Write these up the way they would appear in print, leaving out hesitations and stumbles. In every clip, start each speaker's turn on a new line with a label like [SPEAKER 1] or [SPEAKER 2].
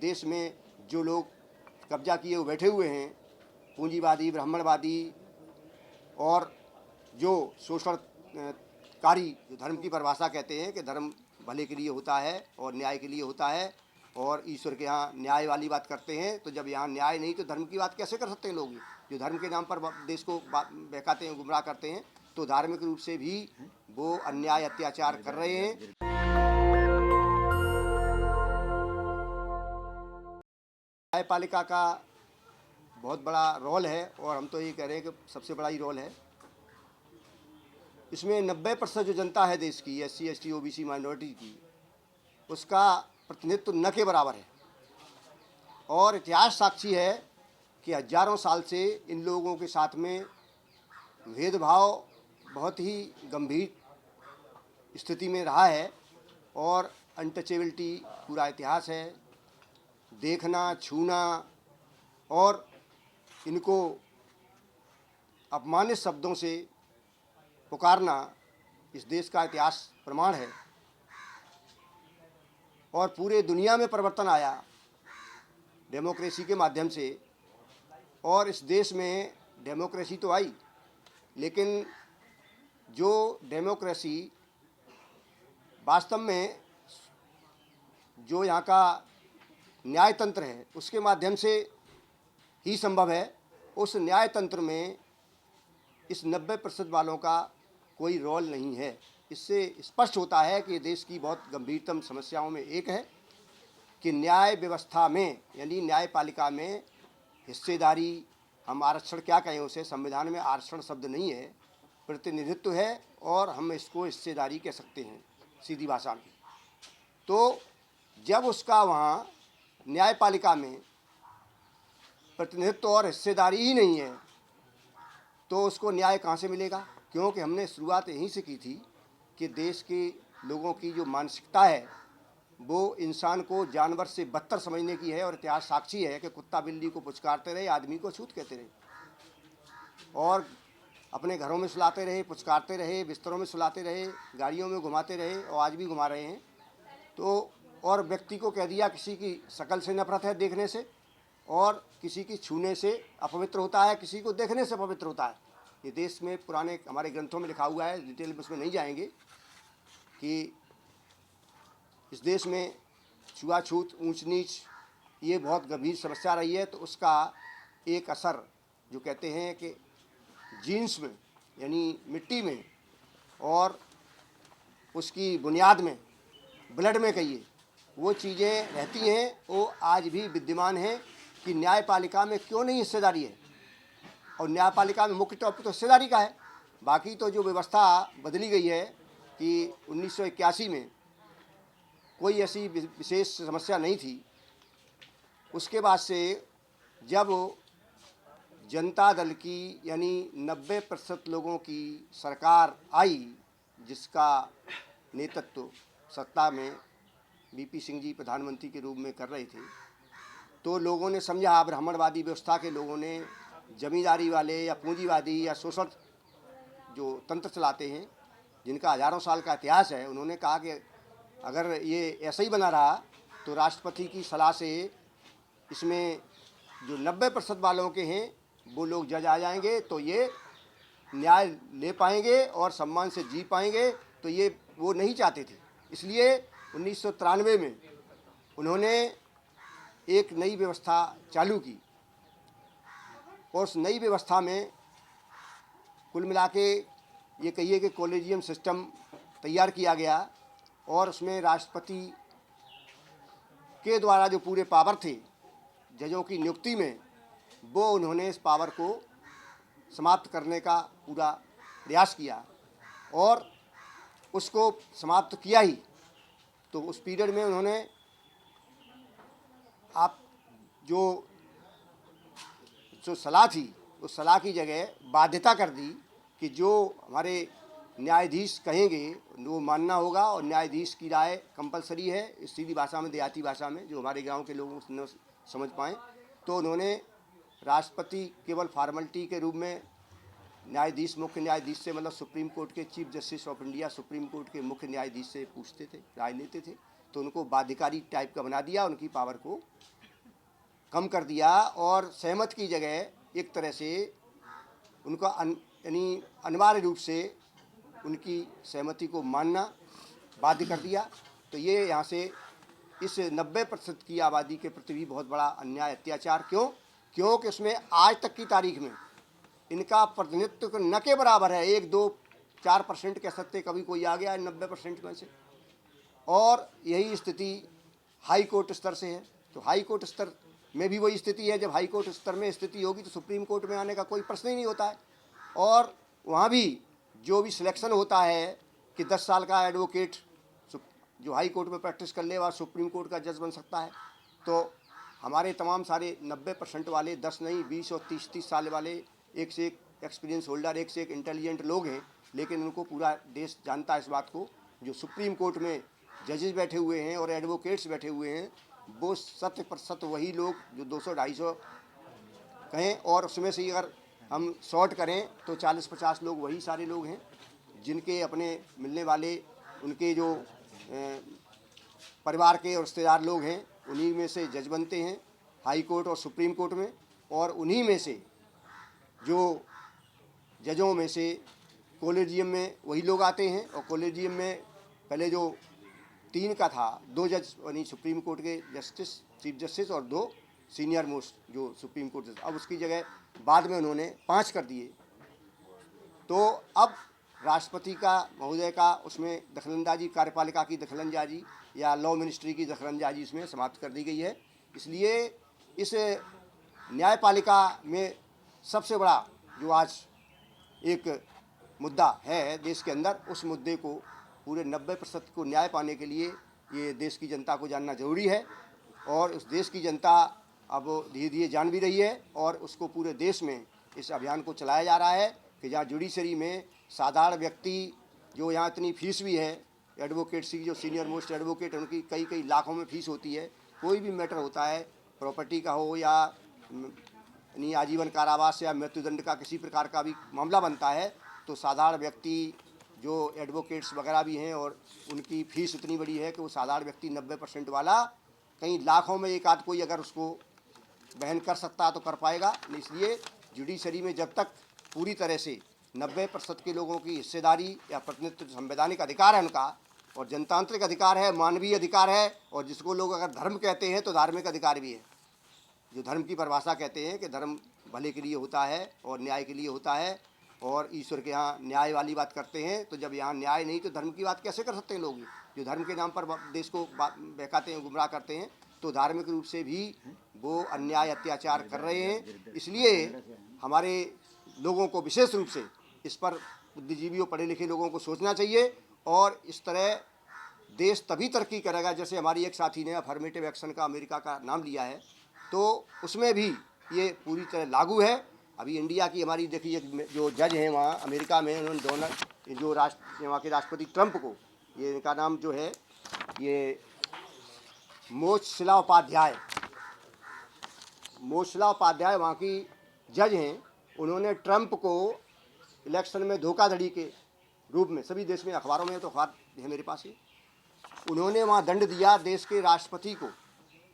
[SPEAKER 1] देश में जो लोग कब्जा किए हुए बैठे हुए हैं, पूंजीवादी, ब्राह्मणवादी और जो शोषणकारी, जो धर्म की परिभाषा कहते हैं कि धर्म भले के लिए होता है और न्याय के लिए होता है और ईश्वर के यहाँ न्याय वाली बात करते हैं, तो जब यहाँ न्याय नहीं तो धर्म की बात कैसे कर सकते हैं लोग? जो धर्म के नाम पर देश को बहकाते हैं, गुमराह करते हैं, तो धार्मिक रूप से भी वो अन्याय अत्याचार कर रहे हैं। न्यायपालिका का बहुत बड़ा रोल है और हम तो ये कह रहे हैं कि सबसे बड़ा ही रोल है। इसमें 90% जो जनता है देश की, SC, ST, OBC माइनॉरिटी की, उसका प्रतिनिधित्व न के बराबर है। और इतिहास साक्षी है कि हजारों साल से इन लोगों के साथ में भेदभाव बहुत ही गंभीर स्थिति में रहा है और अनटचेबिलिटी पूरा इतिहास है। देखना, छूना और इनको अपमानित शब्दों से पुकारना इस देश का इतिहास प्रमाण है। और पूरे दुनिया में परिवर्तन आया डेमोक्रेसी के माध्यम से, और इस देश में डेमोक्रेसी तो आई, लेकिन जो डेमोक्रेसी वास्तव में जो यहाँ का न्याय तंत्र है उसके माध्यम से ही संभव है। उस न्याय तंत्र में इस 90% वालों का कोई रोल नहीं है। इससे स्पष्ट होता है कि देश की बहुत गंभीरतम समस्याओं में एक है कि न्याय व्यवस्था में, यानी न्यायपालिका में हिस्सेदारी, हम आरक्षण क्या कहें उसे, संविधान में आरक्षण शब्द नहीं है, प्रतिनिधित्व है और हम इसको हिस्सेदारी कह सकते हैं सीधी भाषा में। तो जब उसका वहाँ न्यायपालिका में प्रतिनिधित्व और हिस्सेदारी ही नहीं है तो उसको न्याय कहाँ से मिलेगा? क्योंकि हमने शुरुआत यहीं से की थी कि देश के लोगों की जो मानसिकता है वो इंसान को जानवर से बदतर समझने की है। और इतिहास साक्षी है कि कुत्ता बिल्ली को पुचकारते रहे, आदमी को छूत कहते रहे, और अपने घरों में सुलाते रहे, पुचकारते रहे, बिस्तरों में सुलाते रहे, गाड़ियों में घुमाते रहे और आज भी घुमा रहे हैं। तो और व्यक्ति को कह दिया किसी की शक्ल से नफरत है देखने से, और किसी की छूने से अपवित्र होता है, किसी को देखने से पवित्र होता है। ये देश में पुराने हमारे ग्रंथों में लिखा हुआ है, डिटेल में उसमें नहीं जाएंगे, कि इस देश में छुआछूत, ऊंच नीच ये बहुत गंभीर समस्या रही है। तो उसका एक असर जो कहते हैं कि जीन्स में, यानी मिट्टी में और उसकी बुनियाद में, ब्लड में कहिए, वो चीज़ें रहती हैं, वो आज भी विद्यमान हैं कि न्यायपालिका में क्यों नहीं हिस्सेदारी है। और न्यायपालिका में मुख्य टॉपिक तो हिस्सेदारी का है। बाकी तो जो व्यवस्था बदली गई है कि 1981 में कोई ऐसी विशेष समस्या नहीं थी। उसके बाद से जब जनता दल की यानी 90% लोगों की सरकार आई, जिसका नेतृत्व सत्ता में VP सिंह जी प्रधानमंत्री के रूप में कर रहे थे, तो लोगों ने समझा, ब्राह्मणवादी व्यवस्था के लोगों ने, जमींदारी वाले या पूंजीवादी या शोषण जो तंत्र चलाते हैं जिनका हजारों साल का इतिहास है, उन्होंने कहा कि अगर ये ऐसा ही बना रहा तो राष्ट्रपति की सलाह से इसमें जो 90% वालों के हैं वो लोग जज आ जाएंगे, तो ये न्याय ले पाएंगे और सम्मान से जी पाएंगे। तो ये वो नहीं चाहते थे। इसलिए 1993 में उन्होंने एक नई व्यवस्था चालू की, और उस नई व्यवस्था में कुल मिला के ये कहिए कि कॉलेजियम सिस्टम तैयार किया गया, और उसमें राष्ट्रपति के द्वारा जो पूरे पावर थे जजों की नियुक्ति में, वो उन्होंने इस पावर को समाप्त करने का पूरा प्रयास किया, और उसको समाप्त किया ही। तो उस पीरियड में उन्होंने आप जो सलाह थी, उस सलाह की जगह बाध्यता कर दी कि जो हमारे न्यायाधीश कहेंगे वो मानना होगा, और न्यायाधीश की राय कंपलसरी है, इस सीधी भाषा में, देहाती भाषा में, जो हमारे गांव के लोग न समझ पाएँ। तो उन्होंने राष्ट्रपति केवल फॉर्मेलिटी के रूप में न्यायाधीश, मुख्य न्यायाधीश से, मतलब सुप्रीम कोर्ट के chief justice of India, supreme court के मुख्य न्यायाधीश से पूछते थे, राय लेते थे तो उनको बाध्यकारी टाइप का बना दिया, उनकी पावर को कम कर दिया और सहमत की जगह एक तरह से उनका यानी अनिवार्य रूप से उनकी सहमति को मानना बाध्य कर दिया। तो ये यहाँ से इस 90% की आबादी के प्रति भी बहुत बड़ा अन्याय अत्याचार। क्योंकि उसमें आज तक की तारीख में इनका प्रतिनिधित्व न के बराबर है। 1, 2, 4% कह सकते, कभी कोई आ गया 90% में से। और यही स्थिति हाई कोर्ट स्तर से है। तो हाई कोर्ट स्तर में भी वही स्थिति है। जब हाई कोर्ट स्तर में स्थिति होगी तो सुप्रीम कोर्ट में आने का कोई प्रश्न ही नहीं होता है। और वहाँ भी जो भी सिलेक्शन होता है कि 10 साल का एडवोकेट जो हाई कोर्ट में प्रैक्टिस कर ले वह सुप्रीम कोर्ट का जज बन सकता है। तो हमारे तमाम सारे 90% वाले 10 नहीं 20 और 30 साल वाले एक से एक एक्सपीरियंस होल्डर, एक से एक इंटेलिजेंट लोग हैं। लेकिन उनको पूरा देश जानता है इस बात को, जो सुप्रीम कोर्ट में जजेस बैठे हुए हैं और एडवोकेट्स बैठे हुए हैं वो 100% वही लोग जो 200-250 कहें, और उसमें से अगर हम शॉर्ट करें तो 40-50 लोग वही सारे लोग हैं जिनके अपने मिलने वाले उनके जो परिवार के और रिश्तेदार लोग हैं, उन्हीं में से जज बनते हैं हाई कोर्ट और सुप्रीम कोर्ट में। और उन्हीं में से जो जजों में से कॉलेजियम में वही लोग आते हैं। और कॉलेजियम में पहले जो 3 का था, 2 जज यानी सुप्रीम कोर्ट के जस्टिस, चीफ जस्टिस, और 2 सीनियर मोस्ट जो सुप्रीम कोर्ट जज, अब उसकी जगह बाद में उन्होंने 5 कर दिए। तो अब राष्ट्रपति का महोदय का उसमें दखलंदाजी, कार्यपालिका की दखलंदाजी या लॉ मिनिस्ट्री की दखलंदाजी इसमें समाप्त कर दी गई है। इसलिए इस न्यायपालिका में सबसे बड़ा जो आज एक मुद्दा है देश के अंदर, उस मुद्दे को पूरे 90% को न्याय पाने के लिए ये देश की जनता को जानना जरूरी है। और उस देश की जनता अब धीरे धीरे जान भी रही है और उसको पूरे देश में इस अभियान को चलाया जा रहा है कि जहाँ जुडिशरी में साधारण व्यक्ति जो यहाँ इतनी फीस भी है, एडवोकेट्स की जो सीनियर मोस्ट एडवोकेट हैं उनकी कई लाखों में फीस होती है। कोई भी मैटर होता है, प्रॉपर्टी का हो या यानी आजीवन कारावास या मृत्युदंड का किसी प्रकार का भी मामला बनता है, तो साधारण व्यक्ति जो एडवोकेट्स वगैरह भी हैं और उनकी फ़ीस इतनी बड़ी है कि वो साधारण व्यक्ति 90% वाला कई लाखों में एक आध कोई अगर उसको बहन कर सकता है तो कर पाएगा। इसलिए जुडिशरी में जब तक पूरी तरह से 90% के लोगों की हिस्सेदारी या प्रतिनिधित्व संवैधानिक अधिकार है उनका, और जनतांत्रिक अधिकार है, मानवीय अधिकार है, और जिसको लोग अगर धर्म कहते हैं तो धार्मिक अधिकार भी है। जो धर्म की परिभाषा कहते हैं कि धर्म भले के लिए होता है और न्याय के लिए होता है, और ईश्वर के यहाँ न्याय वाली बात करते हैं। तो जब यहाँ न्याय नहीं तो धर्म की बात कैसे कर सकते हैं लोग जो धर्म के नाम पर देश को बहकाते हैं, गुमराह करते हैं। तो धार्मिक रूप से भी वो अन्याय अत्याचार कर रहे हैं। इसलिए हमारे लोगों को विशेष रूप से इस पर बुद्धिजीवियों, पढ़े लिखे लोगों को सोचना चाहिए। और इस तरह देश तभी तरक्की करेगा, जैसे हमारी एक साथी ने अफर्मेटिव एक्शन का अमेरिका का नाम लिया है, तो उसमें भी ये पूरी तरह लागू है। अभी इंडिया की हमारी देखिए जो जज हैं वहाँ अमेरिका में, उन्होंने जो वहाँ के राष्ट्रपति ट्रंप को, ये इनका नाम जो है ये मोशला उपाध्याय वहाँ की जज हैं, उन्होंने ट्रंप को इलेक्शन में धोखाधड़ी के रूप में, सभी देश में अखबारों में, तो अखबार है मेरे पास ही, उन्होंने वहाँ दंड दिया देश के राष्ट्रपति को,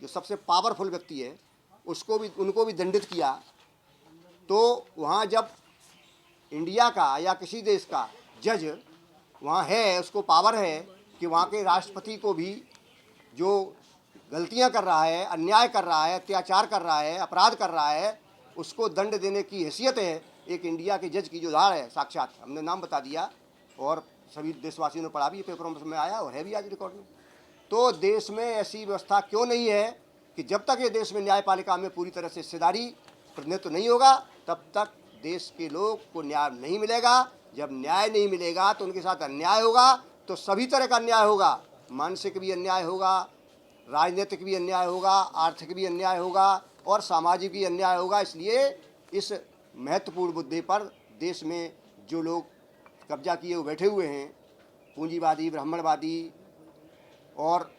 [SPEAKER 1] जो सबसे पावरफुल व्यक्ति है उनको भी दंडित किया। तो वहाँ जब इंडिया का या किसी देश का जज वहाँ है, उसको पावर है कि वहाँ के राष्ट्रपति को भी जो गलतियाँ कर रहा है, अन्याय कर रहा है, अत्याचार कर रहा है, अपराध कर रहा है, उसको दंड देने की हैसियत है एक इंडिया के जज की, जो धार है साक्षात। हमने नाम बता दिया और सभी देशवासियों ने पढ़ा भी, पेपरों में आया और है भी आज रिकॉर्ड में। तो देश में ऐसी व्यवस्था क्यों नहीं है कि जब तक ये देश में न्यायपालिका में पूरी तरह से हिस्सेदारी, प्रतिनिधित्व नहीं होगा, तब तक देश के लोग को न्याय नहीं मिलेगा। जब न्याय नहीं मिलेगा तो उनके साथ अन्याय होगा, तो सभी तरह का अन्याय होगा, मानसिक भी अन्याय होगा, राजनीतिक भी अन्याय होगा, आर्थिक भी अन्याय होगा और सामाजिक भी अन्याय होगा। इसलिए इस महत्वपूर्ण मुद्दे पर देश में जो लोग कब्जा किए हुए बैठे हुए हैं, पूंजीवादी, ब्राह्मणवादी और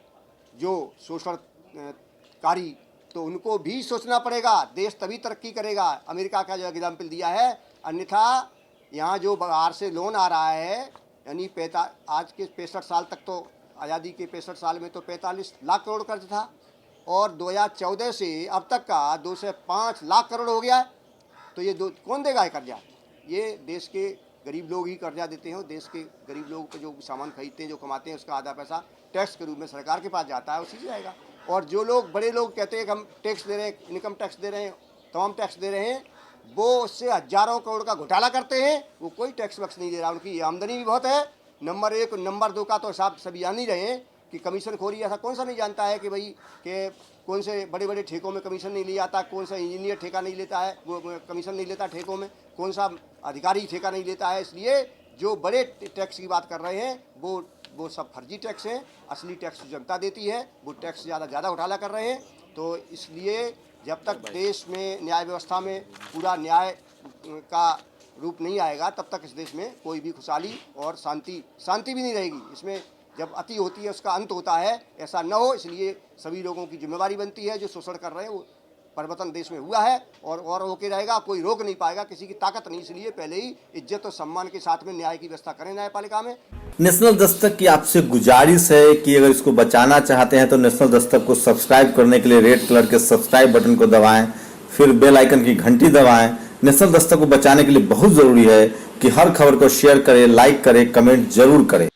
[SPEAKER 1] जो शोषणकारी, तो उनको भी सोचना पड़ेगा। देश तभी तरक्की करेगा। अमेरिका का जो एग्जाम्पल दिया है, अन्यथा यहाँ जो बाहर से लोन आ रहा है, यानी आज के 65 साल तक तो आज़ादी के 65 साल में तो 45 लाख करोड़ कर्ज था, और 2014 से अब तक का 2 से 5 लाख करोड़ हो गया है। तो ये कौन देगा ये कर्जा? ये देश के गरीब लोग ही कर्जा देते हैं। देश के गरीब लोग को जो सामान खरीदते हैं, जो कमाते हैं, उसका आधा पैसा टैक्स के रूप में सरकार के पास जाता है, उसी से जाएगा। और जो लोग बड़े लोग कहते हैं कि हम टैक्स दे रहे हैं, इनकम टैक्स दे रहे हैं, तमाम टैक्स दे रहे हैं, वो उससे हजारों करोड़ का घोटाला करते हैं। वो कोई टैक्स वैक्स नहीं दे रहा, उनकी आमदनी भी बहुत है। नंबर 1 नंबर 2 का तो हिसाब सभी जान ही रहे हैं कि कमीशन खोरी ऐसा कौन सा नहीं जानता है कि भाई कि कौन से बड़े बड़े ठेकों में कमीशन नहीं लिया जाता, कौन सा इंजीनियर ठेका नहीं लेता है, वो कमीशन नहीं लेता ठेकों में, कौन सा अधिकारी ठेका नहीं लेता है। इसलिए जो बड़े टैक्स की बात कर रहे हैं वो सब फर्जी टैक्स हैं। असली टैक्स जनता देती है, वो टैक्स ज़्यादा घोटाला कर रहे हैं। तो इसलिए जब तक देश में न्याय व्यवस्था में पूरा न्याय का रूप नहीं आएगा, तब तक इस देश में कोई भी खुशहाली और शांति भी नहीं रहेगी। इसमें जब अति होती है उसका अंत होता है, ऐसा न हो। इसलिए सभी लोगों की जिम्मेदारी बनती है। जो शोषण कर रहे हैं वो परिवर्तन देश में हुआ है और होके रहेगा, कोई रोक नहीं पाएगा, किसी की ताकत नहीं। इसलिए पहले ही इज्जत और सम्मान के साथ में न्याय की व्यवस्था करें न्यायपालिका में।
[SPEAKER 2] नेशनल दस्तक की आपसे गुजारिश है कि अगर इसको बचाना चाहते हैं तो नेशनल दस्तक को सब्सक्राइब करने के लिए रेड कलर के सब्सक्राइब बटन को दबाएं, फिर बेल आइकन की घंटी दबाएं। नेशनल दस्तक को बचाने के लिए बहुत जरूरी है कि हर खबर को शेयर करें, लाइक करें, कमेंट जरूर करें।